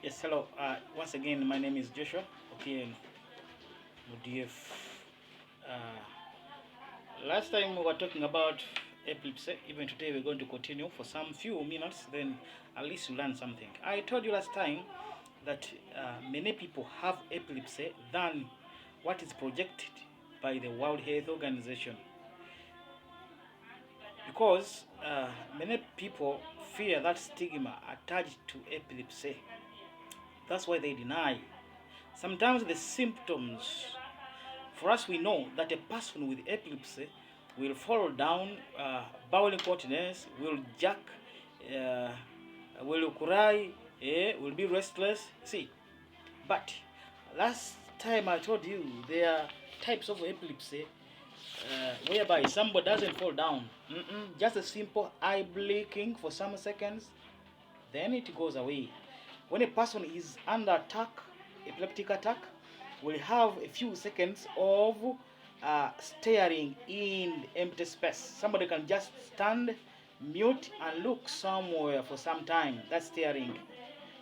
Yes, hello. Once again, my name is Joshua. Okay, DF. Last time we were talking about epilepsy. Even today, we're going to continue for some few minutes. Then, at least you learn something. I told you last time that many people have epilepsy than what is projected by the World Health Organization, because many people fear that stigma attached to epilepsy. That's why they deny. Sometimes the symptoms, for us, we know that a person with epilepsy will fall down, bowel incontinence, will jerk, uh, will cry, will be restless. See, but last time I told you there are types of epilepsy whereby somebody doesn't fall down. Just a simple eye blinking for some seconds, then it goes away. When a person is under attack, epileptic attack, will have a few seconds of staring in empty space. Somebody can just stand mute and look somewhere for some time. That's staring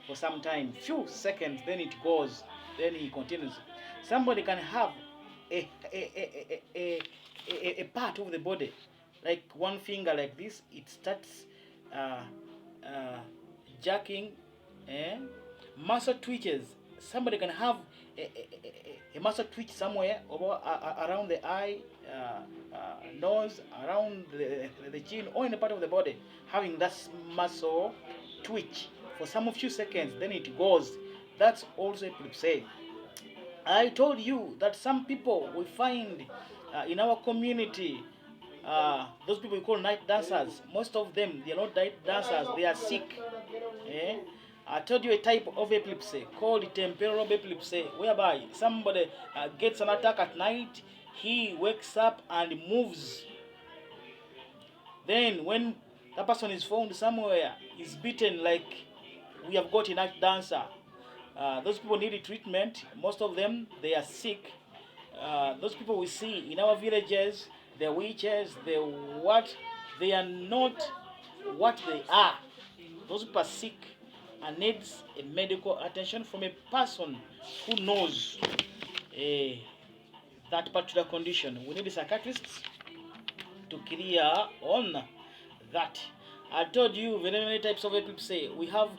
for some time, few seconds, then it goes, then he continues. Somebody can have a part of the body, like one finger like this, it starts uh, uh, jerking, and muscle twitches. Somebody can have a muscle twitch somewhere over, around the eye, nose, around the chin, or in a part of the body, having that muscle twitch for some few seconds, then it goes. That's also epilepsy. I told you that some people we find in our community, those people we call night dancers, most of them, they are not night dancers, they are sick. Eh? I told you a type of epilepsy called temporal epilepsy, whereby somebody gets an attack at night, he wakes up and moves. Then, when that person is found somewhere, is beaten like we have got a night dancer. Those people need treatment. Most of them, they are sick. Those people we see in our villages, the witches, the what, they are not what they are. Those people are sick and needs a medical attention from a person who knows uh, that particular condition. We need psychiatrists to clear on that. I told you very many types of epilepsy. We have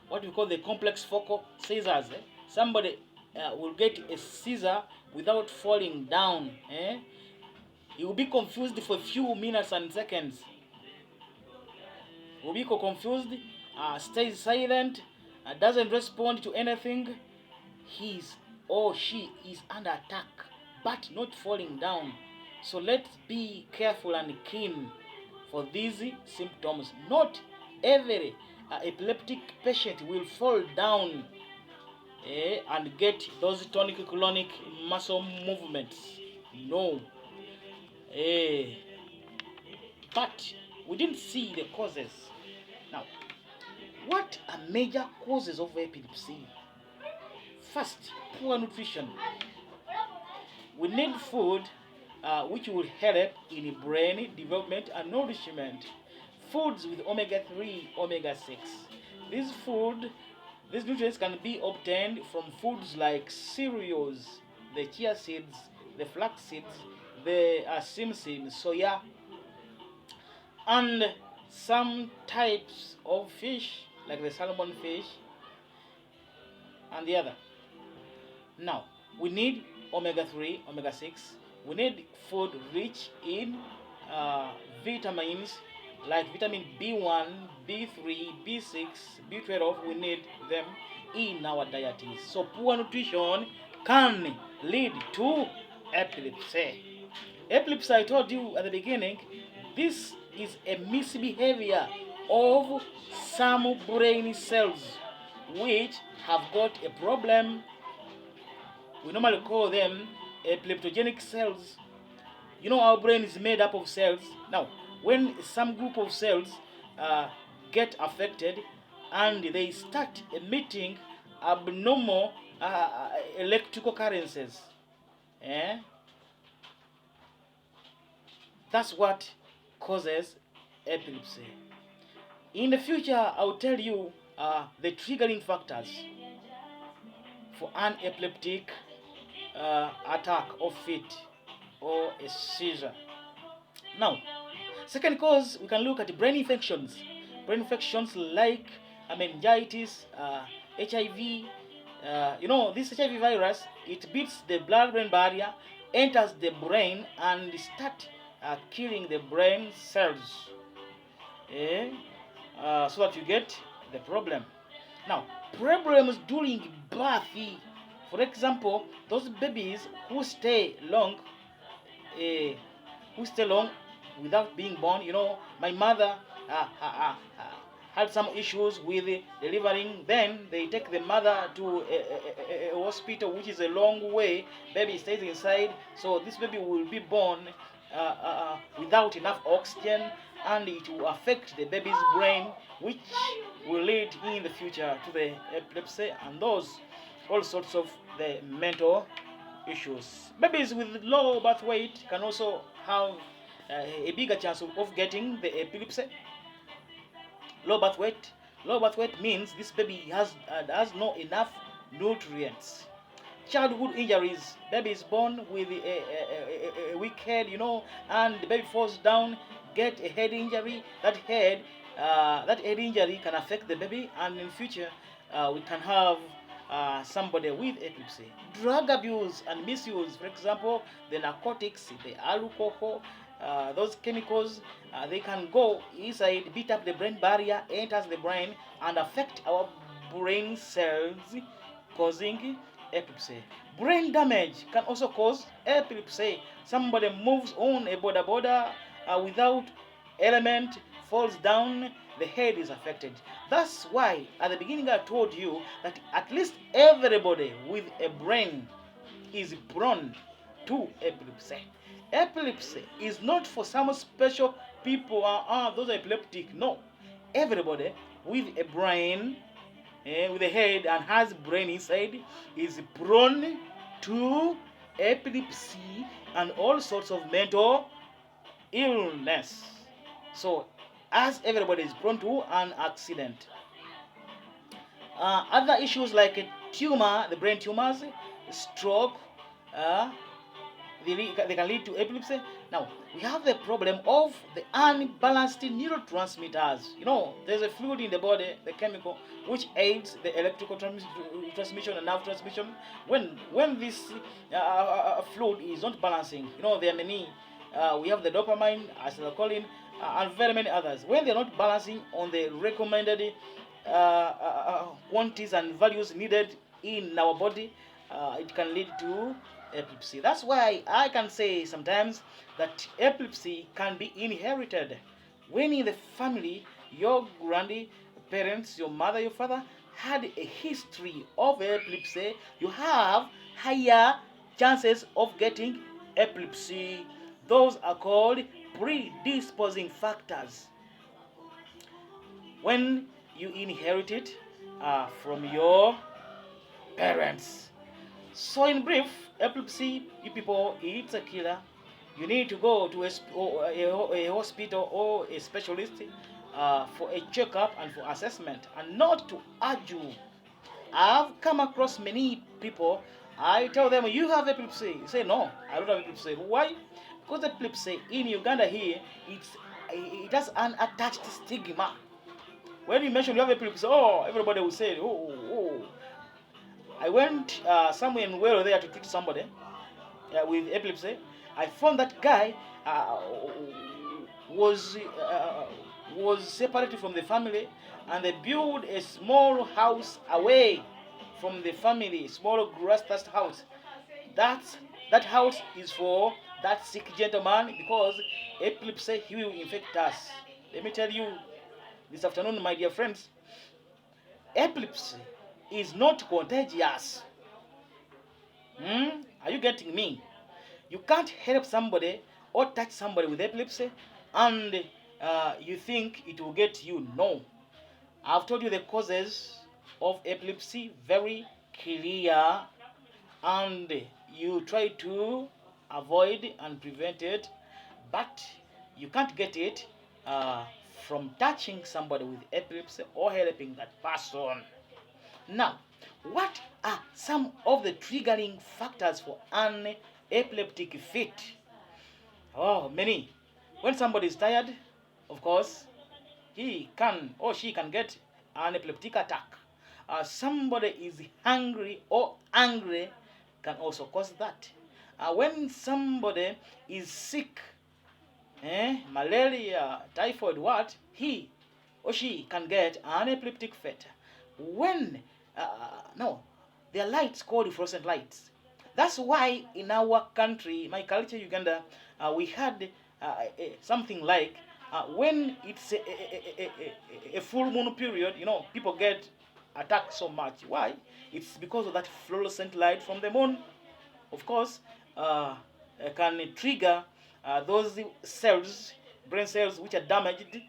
what we call the complex focal seizures. Somebody will get a seizure without falling down. He will be confused for a few minutes and seconds. Will be confused, stays silent, doesn't respond to anything. He's or she is under attack, but not falling down. So let's be careful and keen for these symptoms. Not every epileptic patient will fall down and get those tonic-clonic muscle movements. No. But we didn't see the causes. Now, what are major causes of epilepsy? First, poor nutrition. We need food which will help in brain development and nourishment. Foods with omega-3, omega-6. These food, these nutrients can be obtained from foods like cereals, the chia seeds, the flax seeds, the simsim, soya, and some types of fish like the salmon fish and the other. Now, we need omega-3, omega-6. We need food rich in vitamins like vitamin B1, B3, B6, B12. We need them in our diets. So poor nutrition can lead to epilepsy. Epilepsy, I told you at the beginning, this is a misbehavior of some brain cells which have got a problem. We normally call them epileptogenic cells. You know, our brain is made up of cells. Now, when some group of cells get affected and they start emitting abnormal electrical currents, that's what causes epilepsy. In the future, I'll tell you the triggering factors for an epileptic attack or fit or a seizure. Now, second cause, we can look at brain infections. Brain infections like meningitis, HIV. This HIV virus, it beats the blood-brain barrier, enters the brain, and start killing the brain cells. Eh? So that you get the problem. Now, problems during birth. For example, those babies who stay long, uh, without being born. My mother had some issues with delivering. Then they take the mother to a hospital, which is a long way. Baby stays inside, so this baby will be born without enough oxygen, and it will affect the baby's brain, which will lead in the future to the epilepsy and those all sorts of the mental issues. Babies with low birth weight can also have a bigger chance of getting the epilepsy. Low birth weight. Low birth weight means this baby has not enough nutrients. Childhood injuries. Baby is born with a weak head, and the baby falls down, get a head injury. That head injury can affect the baby, and in future we can have somebody with epilepsy. Drug abuse and misuse, for example, the narcotics, the alcohol, those chemicals, they can go inside, beat up the brain barrier, enters the brain, and affect our brain cells, causing epilepsy. Brain damage can also cause epilepsy. Somebody moves on a border without element, falls down, the head is affected. That's why at the beginning I told you that at least everybody with a brain is prone to epilepsy. Epilepsy is not for some special people, those are epileptic. No, everybody with a brain, with a head and has brain inside is prone to epilepsy and all sorts of mental illness. So, as everybody is prone to an accident. Other issues like a tumor, the brain tumors, stroke, they can lead to epilepsy. Now, we have the problem of the unbalanced neurotransmitters. There's a fluid in the body, the chemical, which aids the electrical transmission and nerve transmission. When this fluid is not balancing, there are many. We have the dopamine, acetylcholine, and very many others. When they're not balancing on the recommended quantities and values needed in our body, it can lead to epilepsy. That's why I can say sometimes that epilepsy can be inherited. When in the family, your grandparents, your mother, your father had a history of epilepsy, you have higher chances of getting epilepsy. Those are called predisposing factors. When you inherit it from your parents. So in brief, epilepsy, you people, it's a killer. You need to go to a hospital or a specialist for a checkup and for assessment, and not to argue. I've come across many people, I tell them, you have epilepsy. You say, no, I don't have epilepsy. Why? Because epilepsy in Uganda here, it has an attached stigma. When you mention you have epilepsy, everybody will say, oh. I went somewhere in Wales there to treat somebody with epilepsy. I found that guy was separated from the family, and they built a small house away from the family, small grass-thatched house. That house is for that sick gentleman, because epilepsy, he will infect us. Let me tell you this afternoon, my dear friends, epilepsy is not contagious. Are you getting me? You can't help somebody or touch somebody with epilepsy and you think it will get you. No. I've told you the causes of epilepsy very clear, and you try to avoid and prevent it, but you can't get it from touching somebody with epilepsy or helping that person. Now, what are some of the triggering factors for an epileptic fit? Oh, many. When somebody is tired, of course, he can or she can get an epileptic attack. Somebody is hungry or angry can also cause that. When somebody is sick, malaria, typhoid, what, he or she can get an epileptic fit. When, no, there are lights called fluorescent lights. That's why in our country, my culture, Uganda, we had something like when it's a full moon period, people get attacked so much. Why? It's because of that fluorescent light from the moon. Of course, can trigger those cells, brain cells, which are damaged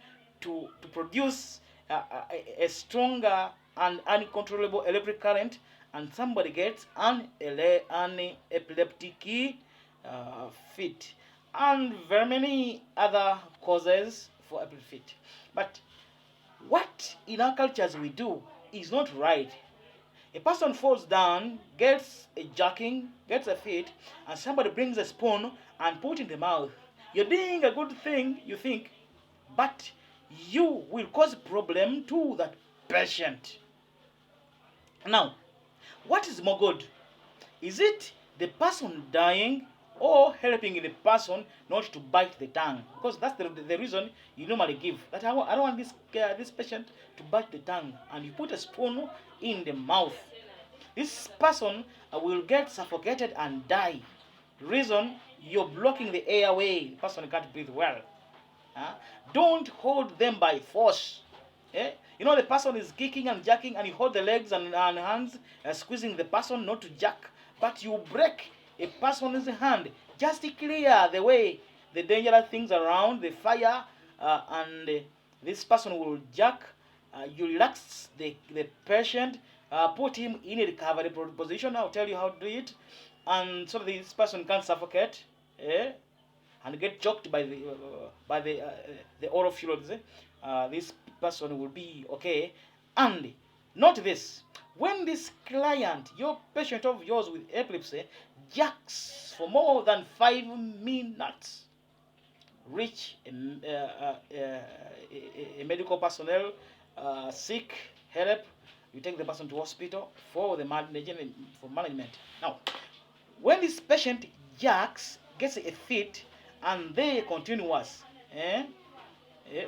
to produce a stronger and uncontrollable electric current, and somebody gets an epileptic fit, and very many other causes for epileptic fit. But what in our cultures we do is not right. A person falls down, gets a jerking, gets a fit, and somebody brings a spoon and put in the mouth. You're doing a good thing, you think, but you will cause problem to that patient. Now, what is more good? Is it the person dying or helping the person not to bite the tongue? Because that's the reason you normally give. That I don't want this patient to bite the tongue, and you put a spoon in the mouth. This person will get suffocated and die. Reason, you're blocking the airway. The person can't breathe well. Don't hold them by force. The person is kicking and jerking, and you hold the legs and hands, squeezing the person not to jerk, but you break a person's hand just to clear the way, the dangerous things around, the fire, and this person will jerk. You relax the patient, put him in a recovery position. I'll tell you how to do it, and so this person can't suffocate. And get choked by the oral fluids, this person will be okay. And note this: when this client, your patient of yours with epilepsy, jerks for more than 5 minutes, reach a medical personnel, seek help. You take the person to hospital for the management. Now, when this patient jerks, gets a fit, and they continuous,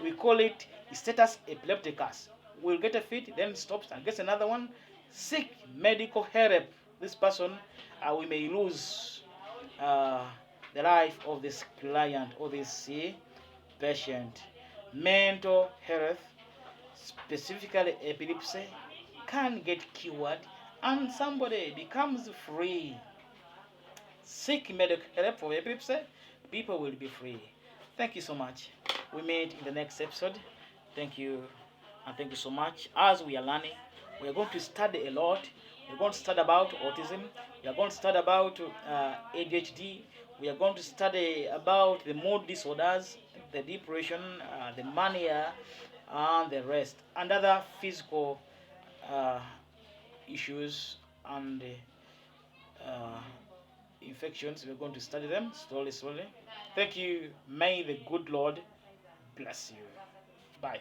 we call it status epilepticus. Will get a fit, then stops and gets another one. Seek medical help. This person, we may lose the life of this client or this patient. Mental health, specifically epilepsy, can get cured and somebody becomes free. Seek medical help for epilepsy, people will be free. Thank you so much. We meet in the next episode. Thank you, and thank you so much. As we are learning, we are going to study a lot. We're going to study about autism. We are going to study about ADHD. We are going to study about the mood disorders, the depression, the mania, and the rest, and other physical issues and infections. We're going to study them slowly. Thank you. May the good Lord bless you. Bye.